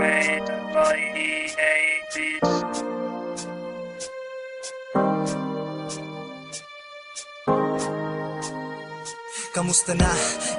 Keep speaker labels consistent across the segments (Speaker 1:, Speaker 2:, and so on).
Speaker 1: made by EA Beats.
Speaker 2: Kamusta na,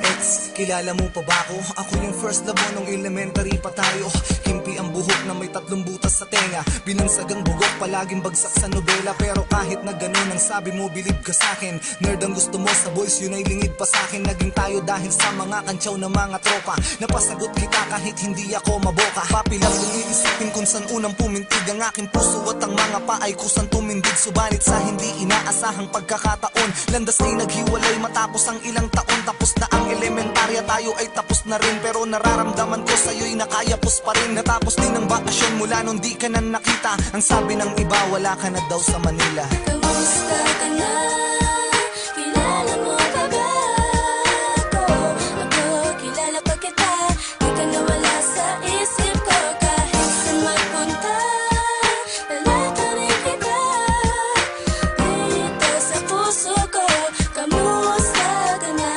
Speaker 2: ex? Kilala mo pa ba ako? Ako yung first love mo nung elementary pa tayo. Himpi ang buhok na may 3 butas sa tenga. Binansagang bugok, palaging bagsak sa nobela. Pero kahit na ganun ang sabi mo, believe ka sa'kin. Nerd ang gusto mo sa boys, yun ay lingid pa sa'kin. Naging tayo dahil sa mga kantsaw na mga tropa. Napasagot kita kahit hindi ako maboka. Papilang kung iisipin kung saan unang pumintig ang aking puso at ang mga paay kusang tumindig. Subalit sa hindi inaasahang pagkakataon, landas ay naghiwalay matapos ang ilang taon. Tapos na ang elementarya, tayo ay tapos na rin. Pero nararamdaman ko sa'yo'y nakayapos pa rin. Natapos din ang bakasyon mula nung di ka na nakita. Ang sabi ng iba, wala ka na daw sa Manila.
Speaker 3: Kamusta ka na? Kilala mo pa ba ako? Ako, kilala pa kita. Di ka nawala sa isip ko. Kahit saan magpunta, lalata rin kita. Dito sa puso ko, kamusta ka na?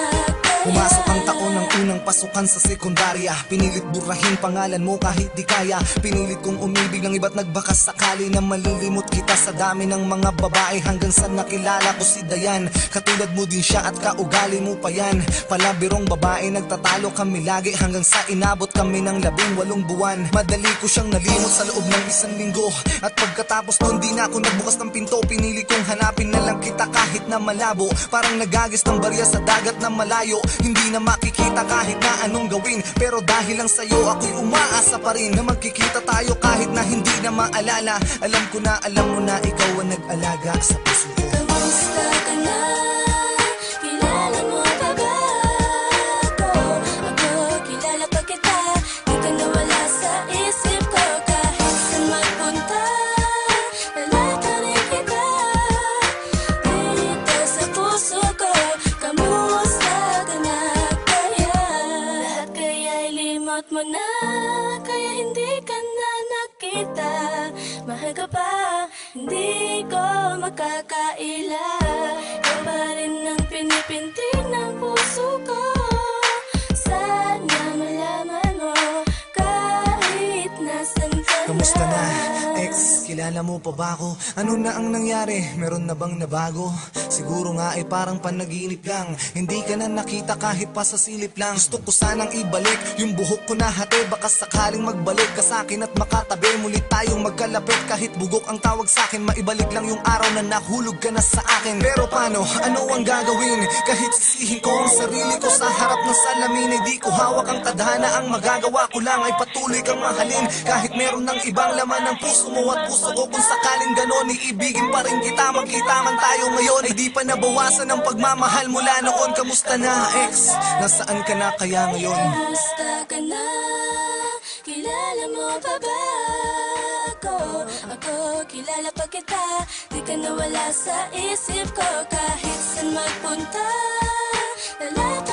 Speaker 2: Pumasok ang taon ng unang pasukan sa sekundarya. Pinilit burahin pangalan mo kahit di kaya. Pinilit kong umibig ng iba't nagbakas sakali na malilimot kita sa dami ng mga babae. Hanggang sa nakilala ko si Dayan. Katulad mo din siya at kaugali mo pa yan. Palabirong babae, nagtatalo kami lagi. Hanggang sa inabot kami ng 18 buwan. Madali ko siyang nalimot sa loob ng 1 linggo. At pagkatapos nun di na ako nagbukas ng pinto. Pinili kong hanapin na lang kita kahit na malabo. Parang nagagis ng barya sa dagat na malayo. Hindi na makikita kahit na anong gawin. Pero dahil lang sa'yo ako'y umaasa pa rin na magkikita tayo kahit na hindi na maalala. Alam ko na alam mo na ikaw ang nag-alaga sa puso ko.
Speaker 3: Kamusta ka na? Kilala mo pa ba ako? Ako, kilala pa kita. Di ka nawala sa isip ko. Kahit saan magpunta, lalata rin kita. Dito sa puso ko, kamusta ka na kaya? Lahat kaya'y limot mo na, kaya hindi ka na nakita. Mahal ka pa, hindi ko makakaila. Ikaw pa rin ang pinipintig ng puso ko. Sana malaman mo kahit nasan ka na.
Speaker 2: Kamusta na, ex? Kilala mo pa ba ako? Ano na ang nangyari? Meron na bang nabago? Siguro nga ay parang panaginip lang. Hindi ka na nakita kahit pa sa silip lang. Gusto ko sanang ibalik yung buhok ko na hati. Baka sakaling magbalik ka sa'kin at makatabi. Muli tayong magkalapit kahit bugok ang tawag sa'kin. Maibalik lang yung araw na nahulog ka na sa akin. Pero paano? Ano ang gagawin? Kahit sisihin ko ang sarili ko sa harap ng salamin, ay di ko hawak ang tadhana. Ang magagawa ko lang ay patuloy kang mahalin. Kahit meron ng ibang laman ng puso mo at puso ko. Kung sakaling ganon, iibigin pa rin kita. Magkita man tayo ngayon, ay di pa nabawasan ang pagmamahal mula noon. Kamusta na, ex? Nasaan ka na kaya ngayon?
Speaker 3: Kamusta ka na? Kilala mo pa ba ako? Ako, kilala pa kita. Di ka nawala sa isip ko. Kahit saan magpunta, lalata